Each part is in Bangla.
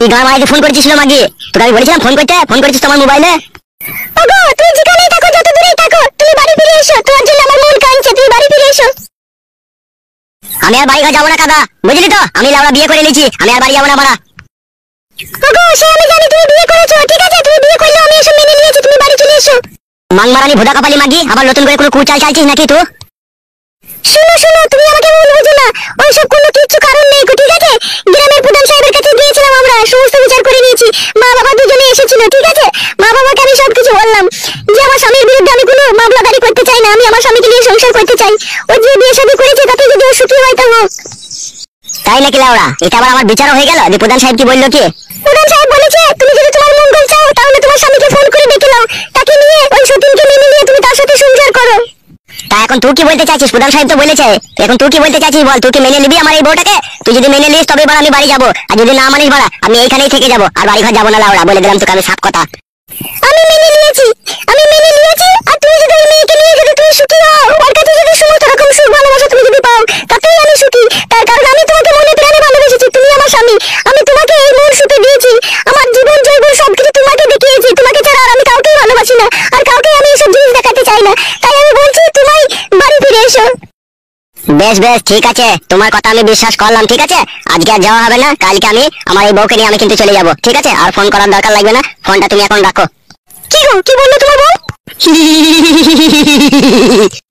তুই গান মারাইতে ফোন করেছিস মাগি? তোকে আমি বলেছিলাম ফোন করতে, ফোন করেছিস তোমার মোবাইলে? ওগো তুমি যেখানেই থাকো, যত দূরেই থাকো, তুমি বাড়ি ফিরে এসো। তোমার জন্য আমার মন কাঁদছে, তুমি বাড়ি ফিরে এসো। আমি আর বাড়ি ঘর যাবো না কাদা, বুঝলি তো? আমি লাউড়া বিয়ে করে নিয়েছি, আমি আর বাড়ি যাবো না বাড়া। ওগো সে আমি জানি তুমি বিয়ে করেছো, ঠিক আছে, তুমি বিয়ে করলে আমি এসব মেনে নিয়েছি, তুমি বাড়ি চলে এসো। মাংমারানি ভোদা কপালি মাগি, আবার নতুন করে কোনো কুচাল চাইছিস নাকি তুই? শুনো শুনো, তুমি আমাকে ভুল বুঝো না, ওইসব কোনো কিছু কারণ নেই গো, ঠিক আছে? গ্রামের প্রধান সাহেবের কাছে গিয়েছিলাম, আমরা সমস্ত বিচার করে নিয়েছি। মা বাবা দুজনে এসেছিল, ঠিক আছে? মা বাবাকে আমি সবকিছু বললাম যে আমার স্বামীর বিরুদ্ধে আমি কোনো মামলাদারি করতে চাই না, আমি আমার স্বামীকে নিয়ে সংসার করতে চাই। ও যে বিয়ে শাদী করেছে তাতে যদি ও সুখী হয় তো হোক। তাই নাকি লাউড়া? এটা আবার আমার বিচারও হয়ে গেল যে প্রধান সাহেব কি বললো কি? প্রধান সাহেব বলেছে তুমি যদি তোমার মঙ্গল চাও তাহলে তোমার স্বামীকে ফোন করে ডেকে নাও, তাকে নিয়ে ওই সতীনকে মেনে নিয়ে তুমি তার সাথে সংসার করো। তা এখন তুই কি বলতে চাইছিস? প্রধান সাহেব তো বলেছে, এখন তুই কি বলতে চাইছিস বল? তুই কি মেনে নিবি আমার এই বউটাকে? তুই যদি মেনে নিস তবে আমি বাড়ি যাবো, আর যদি না মানিস বাড়া আমি এইখানেই থেকে যাবো, আর বাড়ি ঘর যাবো না লাউড়া, বলে দিলাম তোকে আমি সাফ কথা। আমি মেনে নিয়েছি, আমি মেনে নিয়েছি। আর তুমি যদি ওই মেয়েকে নিয়ে যদি তুমি সুখী হও, ওর কাছে যদি সমস্ত রকম সুখ ভালোবাসা তুমি যদি পাও, তাতেই আমি সুখী। তার কারণ আমি তোমাকে মনে প্রাণে ভালোবেসেছি, তুমি আমার স্বামী। আমি তোমাকে এই মন সুখে দিয়েছি, আমার জীবন জৈবন সবকিছু তোমাকে দেখিয়েছি। তোমাকে ছাড়া আর আমি কাউকেই ভালোবাসি না, আর কাউকে আমি এসব জিনিস দেখাতে চাই না। তাই আমি বলছি তুমি বাড়ি ফিরে এসো। বেশ বেশ ঠিক আছে, তোমার কথা আমি বিশ্বাস করলাম, ঠিক আছে? আজকে আর যাওয়া হবে না, কালকে আমি আমার এই বউকে নিয়ে আমি কিন্তু চলে যাবো, ঠিক আছে? আর ফোন করার দরকার লাগবে না, ফোনটা তুমি এখন রাখো। কি গো, কি বললো তোমার বউ?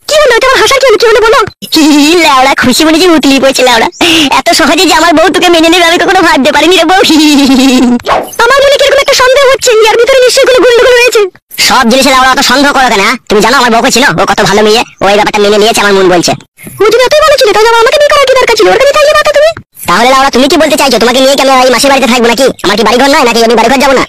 কি বললো? তোমার হাসা কি হলো বলো? লাউড়া খুশি মনে যে উতলি পড়ছে লাউড়া, এত সহজে যে আমার বউ তোকে মেনে নেবে আমি কখনো ভাবতে পারিনি রে বউ। আমার মনে কিরকম একটা সন্দেহ হচ্ছে, এর ভিতরে নিশ্চয়ই কোনো গন্ডগোল রয়েছে। সব জিনিসে লাউড়া অত সন্দেহ করো কেন? তুমি জানো আমার বউকে ছিল, ও কত ভালো মেয়ে, ও এই ব্যাপারটা মেনে নিয়েছে আমার মন বলছে। ও যদি এতই ভালো ছিল তাহলে আমাকে বিয়ে করার কি দরকার ছিল? ওর কাছে থাকলে পারতো তুমি। তাহলে লাউড়া তুমি কি বলতে চাইছো? তোমাকে নিয়ে কি আমি এই মাসের বাড়িতে থাকবো নাকি? আমার কি বাড়ি ঘর নয় নাকি? আমি বাড়ি ঘর যাবো না?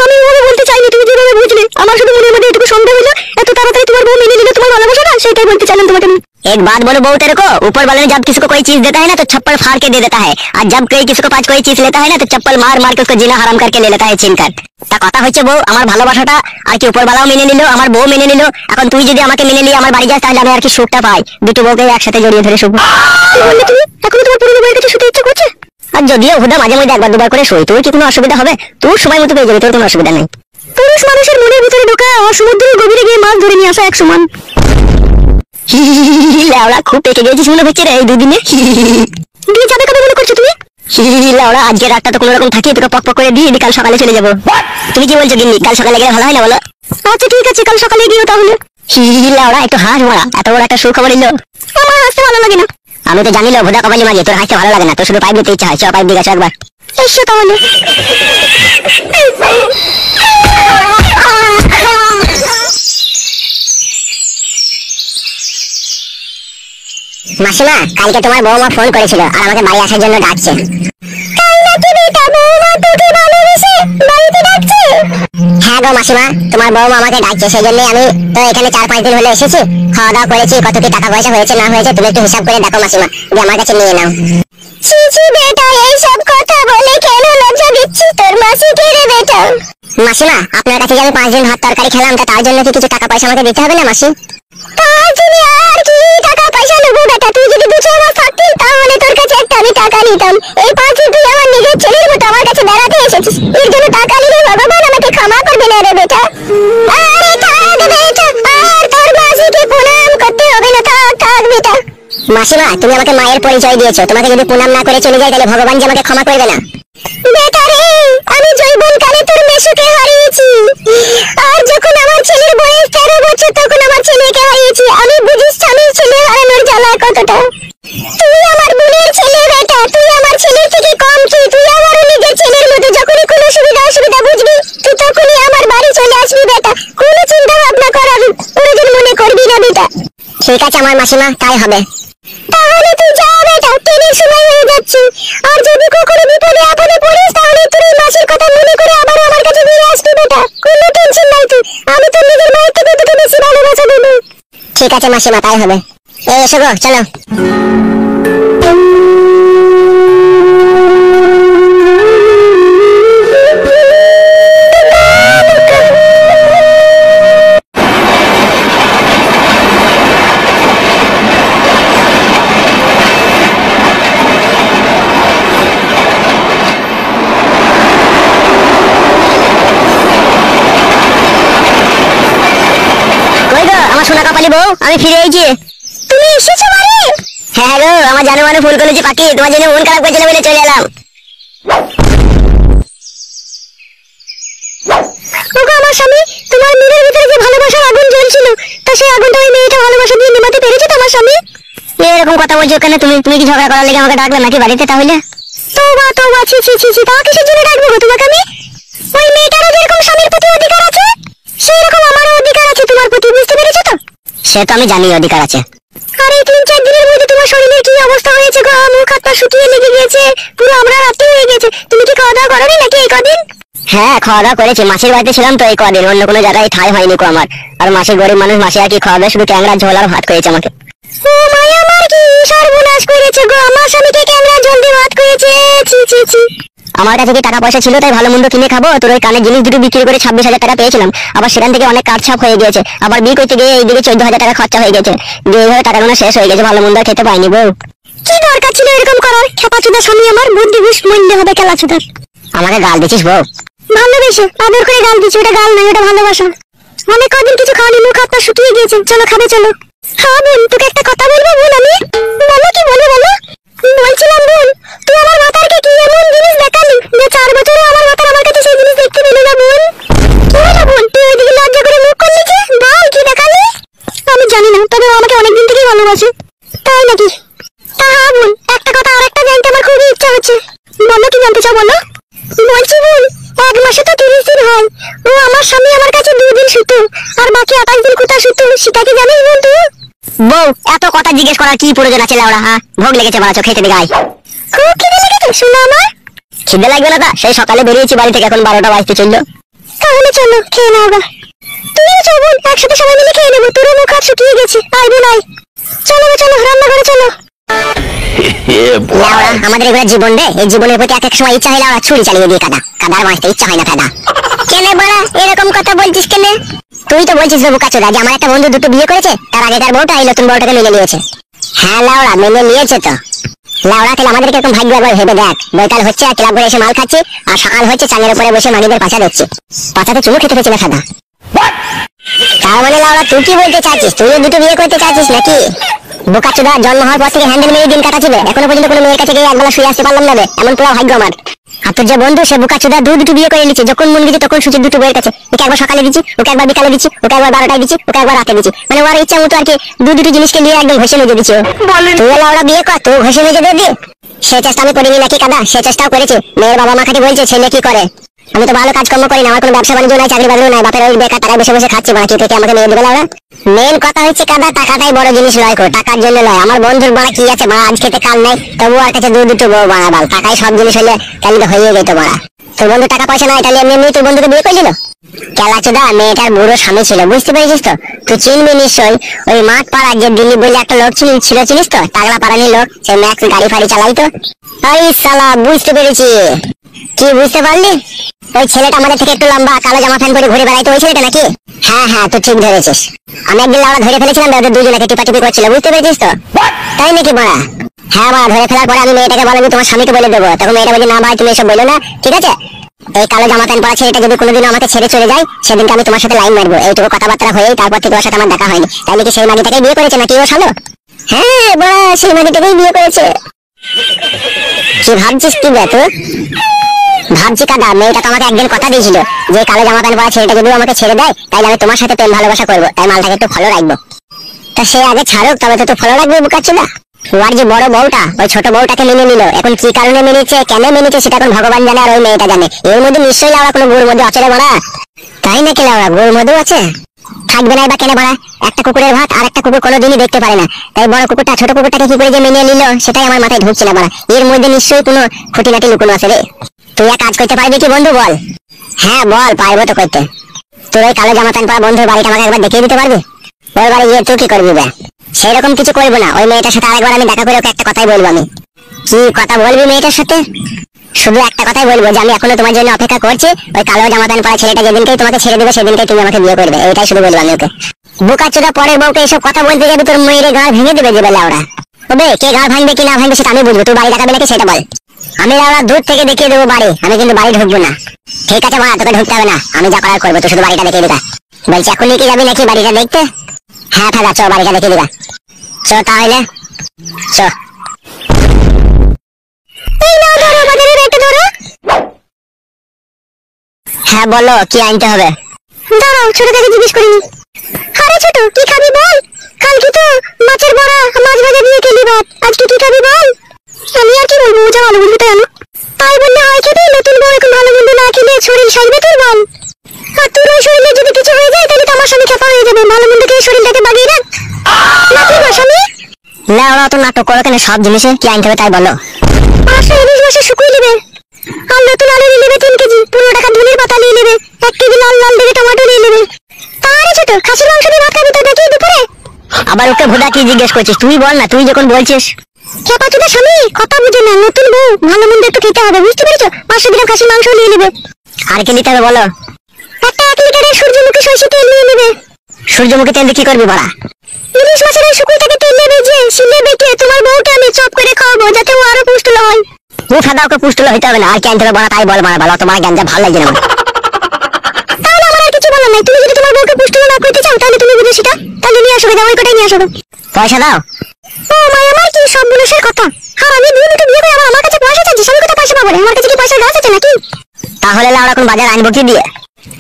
আমি ওভাবে বলতে চাইনি, তুমি যেভাবে বুঝলে। আমার শুধু মনের মধ্যে এটুকু সন্দেহ হলো, এত তাড়াতাড়ি তোমার বউ মেনে নিলে তোমার ভালোবাসা না, সেটাই বলতে চাইলাম তোমাকে আমি। एक बात बोलो बहू तेरे को, ऊपर वाले ने जब किसी को कोई चीज देता है ना तो चप्पल फाड़ के दे देता है, और जब कोई किसी को पास कोई चीज लेता है ना तो चप्पल मार मार के उसको जीना हराम करके ले लेता है छीन कर। তা কথা হচ্ছে বউ আমার ভালোবাসাটা আর কি উপরওয়ালাও মেনে নিল, আমার বউ মেনে নিল, এখন তুই যদি আমাকে মেনে নিয়ে আমার বাড়ি যাস তাহলে আমি আর কি সুখটা পাই, দুটো বউকে একসাথে জড়িয়ে ধরে শুভ। কি বললে তুমি? এখনো তোমার পুরনো বউয়ের কাছে শুতে ইচ্ছা করছে? আর যদিও হুদা মাঝে মধ্যে একবার দুবার করে শুই, তোর কি কোনো অসুবিধা হবে? তোর সময় মতো পেয়ে যাবি, তোর কোনো অসুবিধা নেই। পুরুষ মানুষের মনের ভিতরে ঢোকা আর সমুদ্রের গভীরে গিয়ে মাছ ধরে নিয়ে আসা এক সমান। লাউড়া খুব পেকে গেছিস মনে হচ্ছে রে এই দুদিনে। বিয়ে যাবে কবে মনে করছো তুমি? লাউড়া আজকে রাতটা তো কোনো রকম থাকি, তোকে পক পক করে দিয়ে কাল সকালে চলে যাবো। তুমি কি বলছো গিন্নি? কাল সকালে গেলে ভালো হয় না বলো? আচ্ছা ঠিক আছে, কাল সকালে গিয়েও তাহলে। লাউড়া একটু হাস মারা, এত বড় একটা সুখবর এলো। আমার হাসতে ভালো লাগে না। আমি তো জানিল ভোদা কপালি মাঝে তোর হাসতে ভালো লাগে না, তোর শুধু পাইপ দিতে ইচ্ছা হয়। চ পাইপ দিয়ে গেছো একবার। এসো তাহলে। মাসিমা কালকে তোমার বৌমা ফোন করেছিল আর আমাকে বাড়ি আসার জন্য ডাকছে। হ্যাঁ গো মাসিমা, তোমার বৌমা আমাকে ডাকছে, সেই জন্যই আমি তো এখানে 4-5 দিন হলে এসেছি, খাওয়া দাওয়া করেছি, কত কি টাকা পয়সা হয়েছে না হয়েছে তুমি একটু হিসাব করে দেখো মাসিমা, যে আমার কাছে নিয়ে নাও। ছি ছি বেটা, এইসব কথা বলে কেন লজ্জা দিচ্ছি তোর মাসিকে রে বেটা? মাসিমা আপনার কাছে যে আমি 5 দিন ভাত তরকারি খেলাম, তা তার জন্য কি কিছু টাকা পয়সা আমাকে দিতে হবে না মাসি? তার জন্য আর কি টাকা পয়সা নেবো বেটা? তুই যদি 2-6 মাস থাকতি তাহলে তোর কাছে একটা আমি টাকা নিতাম। এই 5 দিন তুই আমার নিজের ছেলের মতো আমার কাছে বেড়াতে এসেছিস, এর জন্য টাকা নিলে ভগবান আমাকে ক্ষমা করবে না রে বেটা। আরে থাক বেটা, আর তোর মাসিকে প্রণাম করতে হবে না, থাক থাক বেটা। মাসিমা তুমি আমাকে মায়ের পরিচয় দিয়েছো, তোমাকে যদি প্রণাম না করে চলে যাই তাহলে ভগবান যে আমাকে ক্ষমা করবে না। বেটা রে, আমি যৌবনকালে তোর মেসুকে হারিয়েছি, আর যখন আমার ছেলের বয়স 13 বছর তখন আমার ছেলেকে হারিয়েছি। আমি বুঝিস স্বামীর ছেলে হারানোর জ্বালা কতটা। তুই আমার বোনের ছেলে বেটা, তুই আমার ছেলের থেকে কম কি? তুই আমারও নিজের ছেলের মতো, যখনই কোনো সুবিধা অসুবিধা বুঝবি তুই তখনই আমার বাড়ি চলে আসবি বেটা, কোনো চিন্তা ভাবনা করার প্রয়োজন মনে করবি না বেটা। ঠিক আছে আমার মাসিমা, তাই হবে। তাহলে তুই যা বেটা, ট্রেনের সময় হয়ে যাচ্ছে, আর যদি কখনো বিপদে আপদে পড়িস তাহলে তুই এই মাসির কথা মনে করে আবার আমার কাছে ফিরে আসবি বেটা, কোনো টেনশন নাই তুই, আমি তোর নিজের মায়ের থেকে তোকে বেশি ভালোবাসা দেবো। ঠিক আছে মাসিমা, তাই হবে। এসো গো চলো। আমার সোনা কপালি বউ, আমি ফিরে এসেছি। তুমি এসেছো বাড়ি? হ্যাঁ গো, আমার জানো মানে ফুল করেছি পাখি, তোমার জন্য মন খারাপ করেছিল বলে চলে এলাম। ওগো আমার স্বামী, তোমার মনের ভিতরে যে ভালোবাসার আগুন জ্বলছিল, তা সেই আগুনটা ওই মেয়েটা ভালোবাসা দিয়ে নিভাতে পেরেছে তো আমার স্বামী? এরকম কথা বলছো কেন তুমি? তুমি কি ঝগড়া করার লেগে আমাকে ডাকলে নাকি বাড়িতে? তাহলে তওবা তওবা, ছি ছি ছি ছি, তা কিসের জন্য ডাকবো গো তোমাকে আমি? ওই মেয়েটারও যেরকম স্বামীর প্রতি অধিকার আছে, সেই রকম আমারও অধিকার আছে তোমার প্রতি, বুঝতে পেরেছো তো? সে তো আমি জানি অধিকার আছে। আর এই 3-4 দিনের মধ্যে তোমার শরীরের কি অবস্থা হয়েছে গো? মুখ হাত পা শুকিয়ে লেগে গেছে, পুরো আমরা রাত্রি হয়ে গেছে। তুমি কি খাওয়া দাওয়া করোনি নাকি এই কদিন? হ্যাঁ, খাওয়া দাওয়া করেছি, মাসির বাড়িতে ছিলাম তো এই কদিন, অন্য কোনো জায়গায় ঠাই হয়নি কো আমার। আর মাসি গরিব মানুষ, মাসি আর কি খাওয়াবে, শুধু ট্যাংরা ঝোল আর ভাত করেছে আমাকে। ও মায়া, আমার কি সর্বনাশ করেছে গো, আমার স্বামীকে ক্যাংড়া ঝোল দিয়ে ভাত করেছে, ছি ছি ছি। আমার কাছে কি টাকা পয়সা ছিল তাই ভালো মন্দ কিনে খাবো? তোর ওই কানের জিনিস দুটো বিক্রি করে 26,000 টাকা পেয়েছিলাম, আবার সেখান থেকে অনেক কাটছাপ হয়ে গিয়েছে, আবার বিয়ে করতে গিয়ে এইদিকে 14,000 টাকা খরচা হয়ে গেছে, দিয়ে এইভাবে টাকাগুলো শেষ হয়ে গেছে, ভালো মন্দ আর খেতে পাইনি বউ। কি দরকার ছিল এরকম করার? খেপাচুদা স্বামী আমার, বুদ্ধি ঘুষ মূল্য হবে খেলাচুদার। আমাকে গাল দিছিস বউ? ভালোবেসে আদর করে গাল দিচ্ছি, ওটা গাল নয়, ওটা ভালোবাসা। অনেক কদিন কিছু খাওয়ানি, মুখ হাত পা শুকিয়ে গিয়েছে, চলো খাবে চলো। হ্যাঁ বোন, তোকে একটা কথা বলবো বোন আমি। বলো কি বলো বলো। বলছিলাম বোন, তুই আমার মাথারকে কি এমন জিনিস দেখালি যে 4 বছরে আমার মাথার আমার কাছে সেই জিনিস দেখতে পেলো না বোন। কি হলো বোন, তুই ওইদিকে লজ্জা করে মুখ করলি যে? বল কি দেখালি? আমি জানি না, তবে ও আমাকে অনেকদিন থেকেই ভালোবাসে। তাই নাকি? তা হ্যাঁ বোন, একটা কথা আর একটা জানতে আমার খুবই ইচ্ছা হচ্ছে। বলো কি জানতে চাও বলো। বলছি বোন, 1 মাসে তো 30 দিন হয়, ও আমার স্বামী আমার কাছে 2 দিন শুতো, আর বাকি 28 দিন কোথা শুতো সেটা কি জানিস বোন তুই? বউ, এত কথা জিজ্ঞেস করার কি প্রয়োজন আছে লাউড়া? হ্যাঁ, ভোগ লেগেছে বাড়াচ্ছ, খেতে দে গায়ে। খুব খিদে লেগেছে শোনো আমার। খিদে লাগবে না তা? সেই সকালে বেরিয়েছি বাড়ি থেকে, এখন 12টা বাজতে চললো। তাহলে চলো খেয়ে নাও গা। তুমিও চল বোন, একসাথে সবাই মিলে খেয়ে নেবো, তোরও মুখ হাত শুকিয়ে গেছে। আয় বোন আয়, চলো গো চলো, রান্নাঘরে চলো। লাউড়া, আমাদের এগুলো জীবন রে, এই জীবনের প্রতি এক এক সময় ইচ্ছা হয় লাউড়া ছুরি চালিয়ে দিয়ে কাদার মাছতে ইচ্ছা হয় না কাদা। কেন বড়া এরকম কথা বলছিস কেন? তুই তো বলছিস বাবু কাচুদা যে আমার একটা বন্ধু 2টো বিয়ে করেছে, তার আগেকার বউটা এই নতুন বউটাকে মেনে নিয়েছে। হ্যাঁ লাউড়া, মেনে নিয়েছে তো। লাউড়া, তাহলে আমাদের কিরকম ভাগ্য একবার ভেবে দেখ। বৈকাল হচ্ছে আর ক্লাব করে এসে মাল খাচ্ছি, আর সকাল হচ্ছে চাঙের উপরে বসে মানিদের পাচা দিচ্ছি। পাচাতে চুমু খেতে পেয়েছি না সাদা। তার মানে লাউড়া তুই কি বলতে চাচ্ছিস? তুইও 2টো বিয়ে করতে চাচ্ছিস নাকি? বোকাচুদা, জন্ম হওয়ার পর থেকে হ্যান্ডেল মেরে দিন কাটাচ্ছিল, এখনো পর্যন্ত কোনো মেয়ের কাছে গিয়ে একবেলা শুয়ে আসতে পারলাম না রে, এমন পুরো ভাগ্য আমার। আর তোর যে বন্ধু, সে বোকাচুদা 2টো বিয়ে করে নিচ্ছে, যখন মন গেছে তখন সুচির 2টো বইয়ের কাছে, ওকে একবার সকালে দিচ্ছি, ওকে একবার বিকালে দিচ্ছি, ওকে একবার 12টায় দিচ্ছি, ওকে একবার রাতে দিচ্ছি, মানে ওর ইচ্ছা মতো আর কি 2টো জিনিসকে নিয়ে একদম ঘষে মেজে দিচ্ছি। তুই লাউড়া বিয়ে কর, তুই ঘষে মেজে দিয়ে দি। সে চেষ্টা আমি করিনি নাকি কাদা? সে চেষ্টাও করেছি। মেয়ের বাবা মা খাটি বলছে ছেলে কি করে, আমি তো ভালো কাজকর্ম করি না, আমার কোনো ব্যবসা বাণিজ্য নাই, চাকরি বাকরি নাই, বাপের ওই বেকার টাকা বসে বসে খাচ্ছি, বাকি থেকে আমাকে মেয়ে দেবে লাউড়া? মেন কথা হচ্ছে কাদা, টাকাটাই বড় জিনিস নয় কো, টাকার জন্য নয়। আমার বন্ধুর বাড়া কি আছে বাড়া, আজ খেতে কাল নাই, তবু আর কাছে 2টো বউ বাড়া বাল, টাকাই সব জিনিস হলে তাহলে তো হয়ে যেত বাড়া। তোর বন্ধু টাকা পয়সা নাই, তাহলে এমনি তোর বন্ধুকে বিয়ে করেছিল? কেলাচোদা, মেয়েটার বুড়ো স্বামী ছিল, বুঝতে পেরেছিস তো? তুই চিনবি নিশ্চয়ই, ওই মাঠ পাড়ার যে দিল্লি বলে একটা লোক ছিল, চিনিস তো? টাগলা পাড়ানির লোক, সে ম্যাক্স গাড়ি ফাড়ি চালাইতো। ওই শালা, বুঝতে পেরেছি। কি বুঝতে পারলি? ওই ছেলেটা আমাদের থেকে একটু লম্বা, কালো জামা প্যান্ট পরে ঘুরে বেড়াইতো, ওই ছেলেটা নাকি? হ্যাঁ হ্যাঁ, তুই ঠিক ধরেছিস। আমি একদিন লাউড়া ধরে ফেলেছিলাম, ওদের 2জনকে টিপাটিপি করছিল, বুঝতে পেরেছিস তো? তাই নাকি বাড়া? হ্যাঁ বাড়া, ধরে ফেলার পরে আমি মেয়েটাকে বললাম তোমার স্বামীকে বলে দেবো, তখন মেয়েটা বলছে না ভাই তুমি এসব বলো না, ঠিক আছে? এই কালো জামা প্যান্ট পরা ছেলেটা যদি কোনোদিন আমাকে ছেড়ে চলে যায়, সেদিনকে আমি তোমার সাথে লাইন মারবো। এইটুকু কথাবার্তা হয়েই তারপর থেকে ওর সাথে আমার দেখা হয়নি। তাইলে কি সেই মাগিটাকে বিয়ে করেছে নাকি ও শালো? হ্যাঁ বাড়া, সেই মাগিটাকেই বিয়ে করেছে। কি ভাবছিস কি বে তুই? ভাবছি কাদা, মেয়েটা তো আমাকে একদিন কথা দিয়েছিল যে কালো জামা প্যান্ট পরা ছেলেটা যদি আমাকে ছেড়ে দেয়, তাহলে আমি তোমার সাথে প্রেম ভালোবাসা করবো, তাই মালটাকে একটু ফলো রাখবো। তা সে আগে ছাড়ুক, তবে তো তুই ফলো রাখবি বোকাচ্ছিলা। ওর যে বড় বউটা, ওই ছোট বউটাকে মেনে নিল, এখন কি কারণে মেনেছে, কেন মেনেছে সেটা এখন ভগবান জানে, আর ওই মেয়েটা জানে। এর মধ্যে নিশ্চয়ই লাউড়া কোনো গুড় মধ্যে অচরে বাড়া। তাই নাকি লাউড়া, গুড় মধ্যেও আছে? থাকবে না বা কেন বাড়া? একটা কুকুরের ভাত আর একটা কুকুর কোনোদিনই দেখতে পারে না, তাই বড় কুকুরটা ছোট কুকুরটাকে কি করে যে মেনে নিল সেটাই আমার মাথায় ঢুকছে না বাড়া। এর মধ্যে নিশ্চয়ই কোনো খুঁটিনাটি লুকোনো আছে রে। তুই এক কাজ করতে পারবি কি বন্ধু বল? হ্যাঁ বল, পারবো তো করতে। তোর ওই কালো জামা প্যান্ট পরা বন্ধুর বাড়িটা আমাকে একবার দেখিয়ে দিতে পারবি? ওর বাড়ি গিয়ে তুই কি করবি বে? সেরকম কিছু করবো না, ওই মেয়েটার সাথে আরেকবার আমি দেখা করে ওকে একটা কথাই বলবো। আমি কি কথা বলবি মেয়েটার সাথে? শুধু একটা কথাই বলবো যে আমি এখনো তোমার জন্য অপেক্ষা করছি, ওই কালো জামা প্যান্ট পরা ছেলেটা যেদিনকেই তোমাকে ছেড়ে দেবে সেদিনকেই তুমি আমাকে বিয়ে করবে, এইটাই শুধু বলবো আমি ওকে। বোকাচোদা, পরের বউকে এইসব কথা বলতে যাবি, তোর মেয়ের গাল ভেঙে দেবে যে বেলা ওরা। ওবে, কে গাল ভাঙবে কি না ভাঙবে সেটা আমি বুঝবো, তুই বাড়ি দেখাবি নাকি সেটা বল। আমি ওরা দূর থেকে দেখিয়ে দেবো বাড়ি, আমি কিন্তু বাড়ি ঢুকবো না। ঠিক আছে মা, তোকে ঢুকতে হবে না, আমি যা করার করবো, তুই শুধু বাড়িটা দেখিয়ে দিতা। বলছি এখনই কি যাবি নাকি বাড়িটা দেখতে? হ্যাঁ থাকা, চ বাড়িটা দেখে দিবা। চ তাহলে চ। এই নাও ধরো বাজারের ব্যাগটা ধরো। হ্যাঁ বলো, কি আনতে হবে? দাঁড়াও, ছোট কাছে জিজ্ঞেস করিনি। আরে ছোট, কি খাবি বল? কালকে তো মাছের বড়া মাছ ভাজা দিয়ে খেলি ভাত, আজকে কি খাবি বল? আমি আর কি বলবো, যা ভালো বন্ধুটাই আনো। তাই বললে হয় খেবি? নতুন বউ এখন ভালো মন্দ না খেলে শরীর সাজবে তোর বল? আর তোর ওই শরীরে যদি কিছু হয়ে যায় তাহলে তো আমার স্বামী খেপা হয়ে যাবে। ভালো মন্দ খেয়ে শরীরটাকে বাগিয়ে রাখ। না কি গো স্বামী? না ওরা তো নাটক করো কেন? সব জিনিসে কি আনতে হবে তাই বলো। 500 ইলিশ মাসে শুকুই নেবে, আর নতুন আলু নিয়ে নেবে 3 কেজি, 15 টাকা ধনের পাতা নিয়ে নেবে, 1 কেজি লাল লাল দেখে টমেটো নিয়ে নেবে। আরে ছোট, খাসির মাংস দিয়ে ভাত খাবি তো নাকি দুপুরে? আবার ওকে ভুদা কি জিজ্ঞেস করছিস? তুই বল না, তুই যখন বলছিস। খেপা চোদা স্বামী, কথা বুঝে না। নতুন বউ, ভালো মন্দ একটু খেতে হবে, বুঝতে পেরেছো? 500 গ্রাম খাসির মাংস নিয়ে নেবে। আর কি নিতে হবে বলো? একটা 1 লিটারের সূর্যমুখী সরষে তেল নিয়ে নেবে। সূর্যমুখী তেল দিয়ে কি করবি বড়া? ইলিশ মাছের ওই শুকুইটাকে তেল দিয়ে ভেজে শিলে বেটে তোমার বউকে আমি চপ করে খাওয়াবো, যাতে ও আরো পুষ্টল হয়। ও ফাদা, ওকে পুষ্টল হইতে হবে না। আর কি আনতে হবে বড়া তাই বল বড়া। বলো তোমার গাঞ্জা ভালো লাগছে না আমার। তাহলে আমার আর কিছু বলার নাই। তুমি যদি তোমার বউকে পুষ্টল না করতে চাও তাহলে তুমি বুঝো সেটা, তাহলে নিয়ে আসবে, ওই কটাই নিয়ে আসবে। পয়সা দাও। ও মাই, আমার কি সব বুলুসের কথা। আর আমি বিয়ে দিতে বিয়ে করে আমার কাছে পয়সা চাচ্ছিস? আমি কোথায় পয়সা পাবো রে? আমার কাছে কি পয়সার গাছ আছে নাকি? তাহলে লাউড়া কোন বাজার আনবো কি দিয়ে?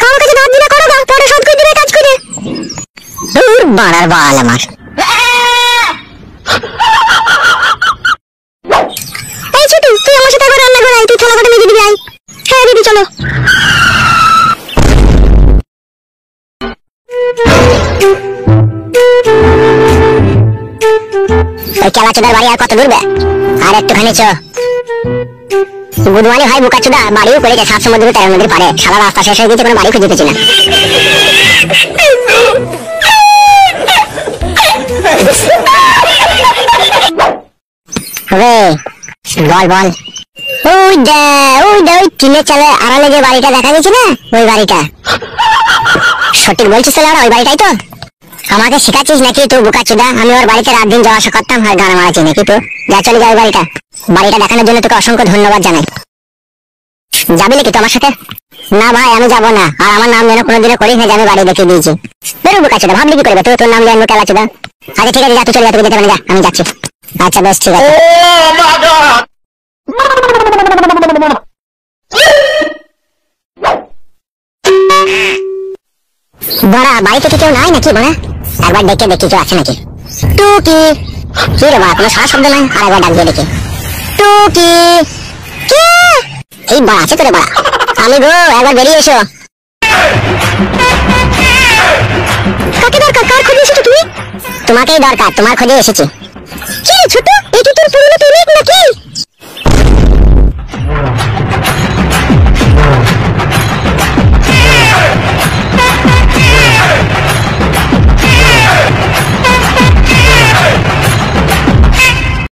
কারোর কাছে ধার দিলে করো গা, পরে শোধ করে দিবে কাজ করে। দূর বাড়ার বাল আমার। এই ছোটু, তুই আমার সাথে একবার রান্না করে আয়, তুই থালা বাটি মেজে দিবি, আয়। হ্যাঁ দিদি চলো। ওই কেলাচোদার বাড়ি আর কত দূর বে? আর একটুখানি চ। বুধবারে ভাই বুকাচোদা বাড়িও করেছে 7 সমুদ্র 13 নদীর পারে। সারা রাস্তা শেষ হয়ে গেছে, কোনো বাড়ি খুঁজে পেছি না। হবে বল বল। ওই ওই টিনের চালে আড়ালে যে বাড়িটা দেখা গেছে না, ওই বাড়িটা। সঠিক বলছিস লাউড়া, ওই বাড়িটাই তো? আমাকে শেখাচ্ছিস নাকি তুই বোকাচোদা? আমি ওর বাড়িতে রাত দিন যাওয়া আসা করতাম, আর গান মারাচ্ছি নাকি তুই? যা চলে যা ওই বাড়িটা। বাড়িটা দেখানোর জন্য তোকে অসংখ্য ধন্যবাদ জানাই। যাবি নাকি তো আমার সাথে? না ভাই আমি যাবো না। আর আমার নাম যেন কোনোদিনও করিস না যে আমি বাড়ি দেখিয়ে দিয়েছি। বেরো বোকাচোদা, ভাবলি কি করবে তুই? তোর নাম জানবো কেলাচোদা। আচ্ছা ঠিক আছে, যা তুই চলে যা, তুই যেতে পারবি না, যা আমি যাচ্ছি। আচ্ছা বেশ ঠিক আছে। বড়া বাড়িতে কি কেউ নাই নাকি বড়া? একবার ডেকে দেখি কেউ আছে নাকি। টুকি, কি রে বড়া, কোনো সারা শব্দ নাই। আর একবার ডাক দিয়ে দেখি। টুকি, কে? এই বড়া আছে তো রে বড়া। আমি গো, একবার বেরিয়ে এসো। কাকে দরকার? কার খোঁজে এসেছো তুমি? তোমাকেই দরকার, তোমার খোঁজে এসেছি।